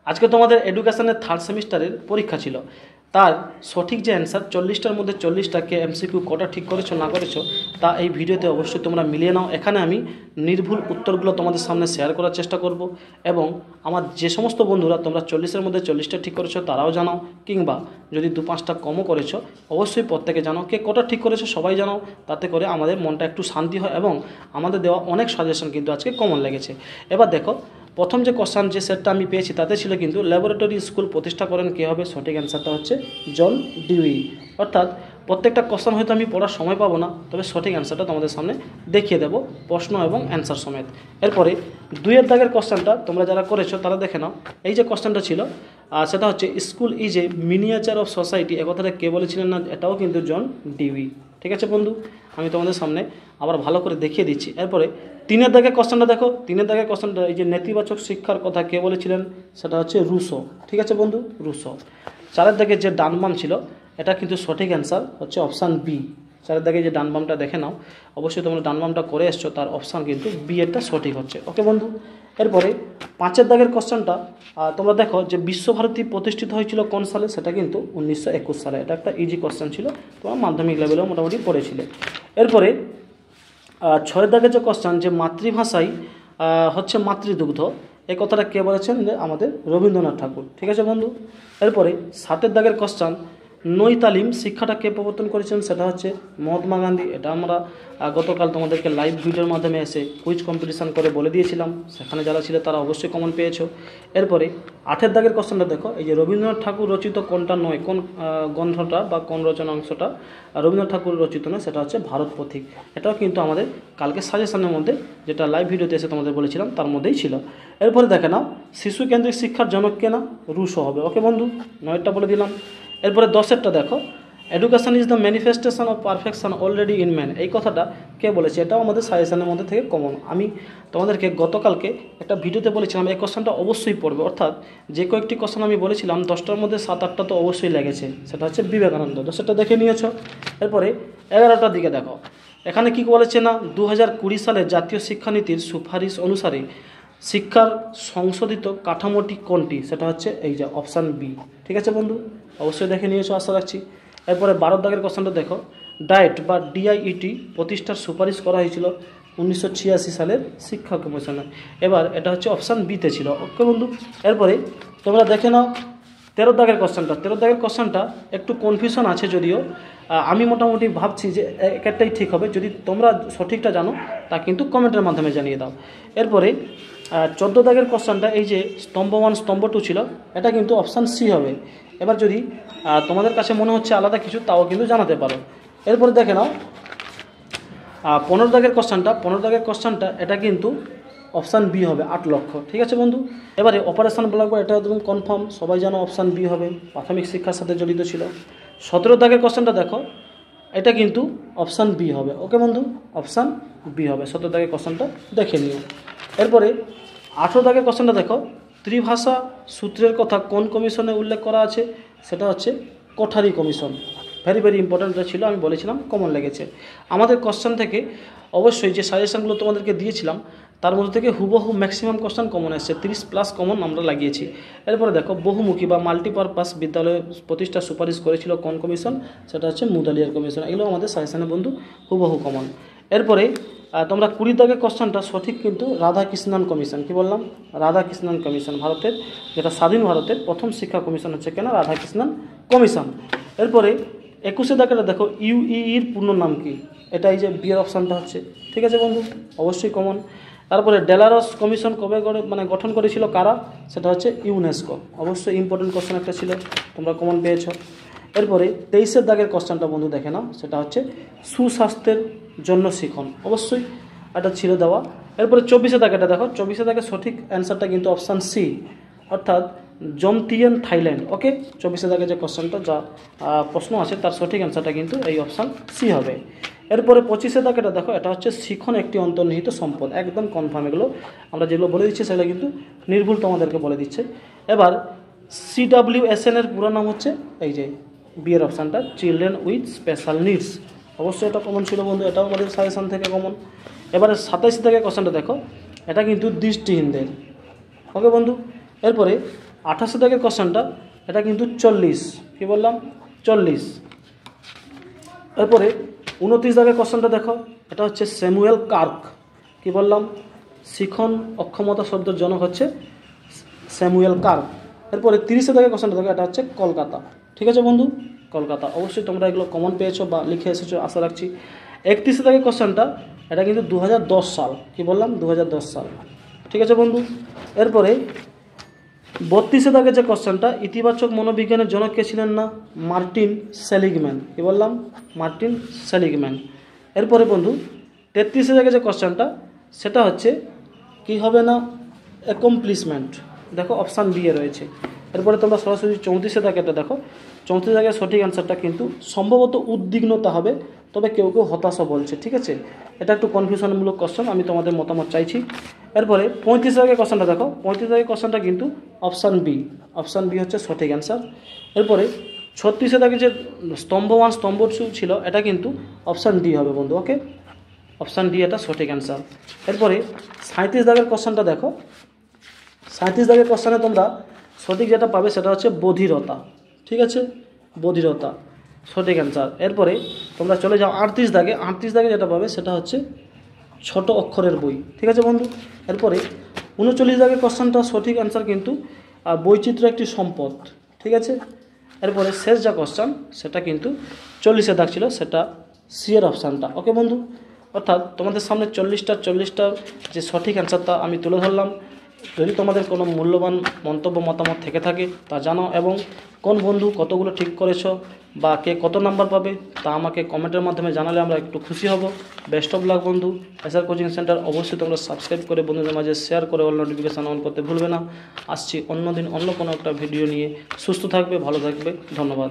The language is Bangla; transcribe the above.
আজকে তোমাদের এডুকেশনের থার্ড সেমিস্টারের পরীক্ষা ছিল, তার সঠিক যে অ্যান্সার 40টার মধ্যে 40টাকে এমসিকিউ কটা ঠিক করেছো না করেছো তা এই ভিডিওতে অবশ্যই তোমরা মিলিয়ে নাও। এখানে আমি নির্ভুল উত্তরগুলো তোমাদের সামনে শেয়ার করার চেষ্টা করব এবং আমার যে সমস্ত বন্ধুরা তোমরা 40-এর মধ্যে 40টা ঠিক করেছো তারাও জানাও, কিংবা যদি 2-5টা কমও করেছো অবশ্যই প্রত্যেকে জানাও। কে কটা ঠিক করেছো সবাই জানাও, তাতে করে আমাদের মনটা একটু শান্তি হয় এবং আমাদের দেওয়া অনেক সাজেশন কিন্তু আজকে কমন লেগেছে। এবার দেখো, প্রথম যে কোশ্চান যে সেটটা আমি পেয়েছি তাতে ছিল কিন্তু ল্যাবরেটরি স্কুল প্রতিষ্ঠা করেন কে হবে। সঠিক অ্যান্সারটা হচ্ছে জন ডিউই। অর্থাৎ প্রত্যেকটা কোশ্চান হয়তো আমি পড়ার সময় পাবো না, তবে সঠিক অ্যান্সারটা তোমাদের সামনে দেখিয়ে দেবো প্রশ্ন এবং অ্যান্সার সমেত। এরপরে 2-এর দাগের কোশ্চানটা তোমরা যারা করেছো তারা দেখে নাও। এই যে কোশ্চানটা ছিল সেটা হচ্ছে school is a miniature of society, এ কথাটা কে বলেছিলেন না, এটাও কিন্তু জন ডিউই। ঠিক আছে বন্ধু, আমি তোমাদের সামনে আবার ভালো করে দেখিয়ে দিচ্ছি। এরপরে 3-এর দাগের কোশ্চেনটা দেখো। 3-এর দাগের কোশ্চেনটা এই যে নেতিবাচক শিক্ষার কথা কে বলেছিলেন, সেটা হচ্ছে রুসো। ঠিক আছে বন্ধু, রুসো। 4-এর দাগে যে ডান বাম ছিল এটা কিন্তু সঠিক অ্যান্সার হচ্ছে অপশান বি। 4-এর দাগে যে ডান বামটা দেখে নাও, অবশ্যই তোমরা ডান বামটা করে এসছো, তার অপশান কিন্তু বি এরটা সঠিক হচ্ছে। ওকে বন্ধু, এরপরে 5-এর দাগের কোশ্চেনটা তোমরা দেখো যে বিশ্বভারতী প্রতিষ্ঠিত হয়েছিল কোন সালে, সেটা কিন্তু 1921 সালে। এটা একটা ইজি কোশ্চেন ছিল, তোমরা মাধ্যমিক লেভেলেও মোটামুটি পড়েছিলে। এরপরে 6-এর দাগের যে কোশ্চেন যে মাতৃভাষাই হচ্ছে মাতৃদুগ্ধ, এই কথাটা কে বলেছেন, যে আমাদের রবীন্দ্রনাথ ঠাকুর। ঠিক আছে বন্ধু, এরপরে 7-এর দাগের কোশ্চেন নই তালিম শিক্ষাটা কে প্রবর্তন করেছেন, সেটা হচ্ছে মহাত্মা গান্ধী। এটা আমরা গতকাল তোমাদেরকে লাইভ ভিডিওর মাধ্যমে এসে কুইজ কম্পিটিশান করে বলে দিয়েছিলাম, সেখানে যারা ছিল তারা অবশ্যই কমন পেয়েছো। এরপরে 8-এর দাগের কোশ্চেনটা দেখো, এই যে রবীন্দ্রনাথ ঠাকুর রচিত কোনটা নয়, কোন গ্রন্থটা বা কোন রচনা অংশটা রবীন্দ্রনাথ ঠাকুর রচিত নয়, সেটা হচ্ছে ভারত পথিক। এটাও কিন্তু আমাদের কালকে সাজেশনের মধ্যে, যেটা লাইভ ভিডিওতে এসে তোমাদের বলেছিলাম, তার মধ্যেই ছিল। এরপরে দেখে নাও শিশু কেন্দ্রিক শিক্ষার জনক কে না, রুশো হবে। ওকে বন্ধু, 9টা বলে দিলাম। এরপরে 10-এরটা দেখো, education is the manifestation of perfection already in man, এই কথাটা কে বলেছে, এটাও আমাদের সাজেশনের মধ্যে থেকে কমন। আমি তোমাদেরকে গতকালকে একটা ভিডিওতে বলেছিলাম এই কোশ্চেনটা অবশ্যই পড়বে, অর্থাৎ যে কয়েকটি কোশ্চেন আমি বলেছিলাম 10টার মধ্যে 7-8টা তো অবশ্যই লেগেছে, সেটা হচ্ছে বিবেকানন্দ। তো সেটা দেখে নিয়েছো। এরপরে 11টার দিকে দেখো, এখানে কি বলেছে না, 2020 সালে জাতীয় শিক্ষানীতির সুপারিশ অনুসারে শিক্ষার সংশোধিত কাঠামোটি কোনটি, সেটা হচ্ছে এই যে অপশান বি। ঠিক আছে বন্ধু, অবশ্যই দেখে নিয়েছো আশা রাখছি। এরপরে 12 দাগের কোশ্চেনটা দেখো, ডায়েট বা ডিআইইটি প্রতিষ্ঠার সুপারিশ করা হয়েছিল 1986 সালের শিক্ষা কমিশনে। এবার এটা হচ্ছে অপশান বিতে ছিল। ওকে বন্ধু, এরপরে তোমরা দেখে নাও 13 দাগের কোশ্চেনটা। 13 দাগের কোশ্চেনটা একটু কনফিউশন আছে, যদিও আমি মোটামুটি ভাবছি যে একটাই ঠিক হবে। যদি তোমরা সঠিকটা জানো তা কিন্তু কমেন্টের মাধ্যমে জানিয়ে দাও। এরপরে 14 দাগের কোশ্চেনটা এই যে স্তম্ভ 1 স্তম্ভ 2 ছিল, এটা কিন্তু অপশান সি হবে। এবার যদি তোমাদের কাছে মনে হচ্ছে আলাদা কিছু, তাও কিন্তু জানাতে পারো। এরপরে দেখে নাও 15 দাগের কোশ্চেনটা। 15 দাগের কোশ্চেনটা এটা কিন্তু অপশান বি হবে, 8 লক্ষ। ঠিক আছে বন্ধু, এবারে অপারেশন ব্লকবার, এটা একদম কনফার্ম, সবাই জানো অপশান বি হবে, প্রাথমিক শিক্ষার সাথে জড়িত ছিল। 17 দাগের কোশ্চেনটা দেখো, এটা কিন্তু অপশান বি হবে। ওকে বন্ধু, অপশান বি হবে। 17 দাগের কোশ্চেনটা দেখে নিও। এরপরে 18 দাগের কোশ্চেনটা দেখো, ত্রিভাষা সূত্রের কথা কোন কমিশনে উল্লেখ করা আছে, সেটা হচ্ছে Kothari commission. Very very important ছিল, আমি বলেছিলাম কমন লেগেছে। আমাদের কোশ্চেন থেকে অবশ্যই যে সাজেশনগুলো তোমাদেরকে দিয়েছিলাম তার মধ্যে থেকে হুবহু ম্যাক্সিমাম কোশ্চেন কমন এসছে, 30+ কমন আমরা লাগিয়েছি। এরপরে দেখো বহুমুখী বা মাল্টিপারপাস বিদ্যালয় প্রতিষ্ঠার সুপারিশ করেছিল কোন কমিশন, সেটা হচ্ছে মুদালিয়ার কমিশন। এগুলো আমাদের সাজেশনের বন্ধু হুবহু কমন। এরপরে তোমরা 20 দাগের কোশ্চেনটা সঠিক কিন্তু রাধাকৃষ্ণন কমিশন। কি বললাম, রাধাকৃষ্ণন কমিশন, ভারতের যেটা স্বাধীন ভারতের প্রথম শিক্ষা কমিশন হচ্ছে কেন, রাধাকৃষ্ণন কমিশন। এরপরে 21 দাগেটা দেখো, ইউইর পূর্ণ নাম কি, এটা এই যে বিয়ের অপশানটা হচ্ছে। ঠিক আছে বন্ধু, অবশ্যই কমন। তারপরে ডেলারস কমিশন কবে গঠন করেছিল কারা, সেটা হচ্ছে ইউনেস্কো। অবশ্যই ইম্পর্টেন্ট কোশ্চেন একটা ছিল, তোমরা কমন পেয়েছ। এরপরে 23 দাগের কোশ্চেনটা বন্ধু দেখে নাও, সেটা হচ্ছে সুস্বাস্থ্যের জন্য শিখন, অবশ্যই এটা ছিল দেওয়া। এরপরে 24 দাগেটা দেখো, 24 দাগের সঠিক অ্যান্সারটা কিন্তু অপশান সি, অর্থাৎ জমতিয়ান থাইল্যান্ড। ওকে, 24 দাগের যে কোশ্চেনটা যা প্রশ্ন আছে তার সঠিক অ্যান্সারটা কিন্তু এই অপশান সি হবে। এরপরে 25 দাগেটা দেখো, এটা হচ্ছে শিখন একটি অন্তর্নিহিত সম্পদ, একদম কনফার্ম। এগুলো আমরা যেগুলো বলে দিচ্ছি সেগুলো কিন্তু নির্ভুল তোমাদেরকে বলে দিচ্ছে। এবার CWSN এর পুরো নাম হচ্ছে এই যে বিয়ের অপশানটা, চিলড্রেন উইথ স্পেশাল নিডস। অবশ্যই এটা কমন ছিল বন্ধু, এটাও আমাদের সাজেশন থেকে কমন। এবারে 27 দাগের কোশ্চেনটা দেখো, এটা কিন্তু দৃষ্টিহীনদের। ওকে বন্ধু, এরপরে 28 দাগের কোশ্চেনটা এটা কিন্তু 40, কি বললাম 40। এরপরে 29 দাগের কোশ্চেনটা দেখো, এটা হচ্ছে স্যামুয়েল কার্ক, কি বললাম শিখন অক্ষমতা শব্দের জনক হচ্ছে স্যামুয়েল কার্ক। এরপরে 30 দাগের কোশ্চেনটা দেখো, এটা হচ্ছে কলকাতা। ঠিক আছে বন্ধু, কলকাতা। অবশ্যই তোমরা এগুলো কমন পেয়েছো বা লিখে এসেছো আশা রাখছি। 31 দাগের কোশ্চেনটা এটা কিন্তু 2010 সাল, কি বললাম 2010 সাল। ঠিক আছে বন্ধু। এরপরে 32 দাগের যে কোশ্চেনটা, ইতিবাচক মনোবিজ্ঞানের জনক কে ছিলেন না, মার্টিন সেলিগম্যান, কি বললাম মার্টিন সেলিগম্যান। এরপরে বন্ধু 33 দাগের যে কোশ্চেনটা সেটা হচ্ছে কি হবে না, অ্যাকমপ্লিশমেন্ট, দেখো অপশান বি এ রয়েছে। এরপরে তোমরা সরাসরি 34 দাগেরটা দেখো, 34 দাগের সঠিক অ্যান্সারটা কিন্তু সম্ভবত উদ্বিগ্নতা হবে, তবে কেউ কেউ হতাশা বলছে। ঠিক আছে, এটা একটু কনফিউশনমূলক কোশ্চেন, আমি তোমাদের মতামত চাইছি। এরপরে 35 দাগের কোশ্চেনটা দেখো, 35 দাগের কোশ্চেনটা কিন্তু অপশান বি হচ্ছে সঠিক অ্যান্সার। এরপরে 36 দাগের যে স্তম্ভ 1 স্তম্ভ 2 ছিল, এটা কিন্তু অপশান ডি হবে বন্ধু। ওকে, অপশান ডি এটা সঠিক অ্যান্সার। এরপরে 37 দাগের কোশ্চেনটা দেখো, 37 দাগের কোশ্চেনে তোমরা সঠিক যেটা পাবে সেটা হচ্ছে বধিরতা। ঠিক আছে, বধিরতা সঠিক অ্যান্সার। এরপরে তোমরা চলে যাও 38 দাগে, 38 দাগে যেটা পাবে সেটা হচ্ছে ছোট অক্ষরের বই। ঠিক আছে বন্ধু। এরপরে 39 দাগের কোশ্চেনটা সঠিক অ্যান্সার কিন্তু বৈচিত্র্য একটি সম্পদ। ঠিক আছে। এরপরে শেষ যা কোশ্চেন সেটা কিন্তু 40 দাগ ছিল, সেটা সি এর অপশানটা। ওকে বন্ধু, অর্থাৎ তোমাদের সামনে 40টা যে সঠিক অ্যান্সারটা আমি তুলে ধরলাম। যদি তোমাদের কোনো মূল্যবান মন্তব্য মতামত থেকে থাকে তা জানাও, এবং কোন বন্ধু কতগুলো ঠিক করেছো বা কে কত নাম্বার পাবে তা আমাকে কমেন্টের মাধ্যমে জানালে আমরা একটু খুশি হব। বেস্ট অফ লাক বন্ধু। এসআর কোচিং সেন্টার অবশ্যই তোমরা সাবস্ক্রাইব করে বন্ধুদের মাঝে শেয়ার করে অল নোটিফিকেশান অন করতে ভুলবে না। আসছি অন্য দিন অন্য কোনো একটা ভিডিও নিয়ে। সুস্থ থাকবে, ভালো থাকবে, ধন্যবাদ।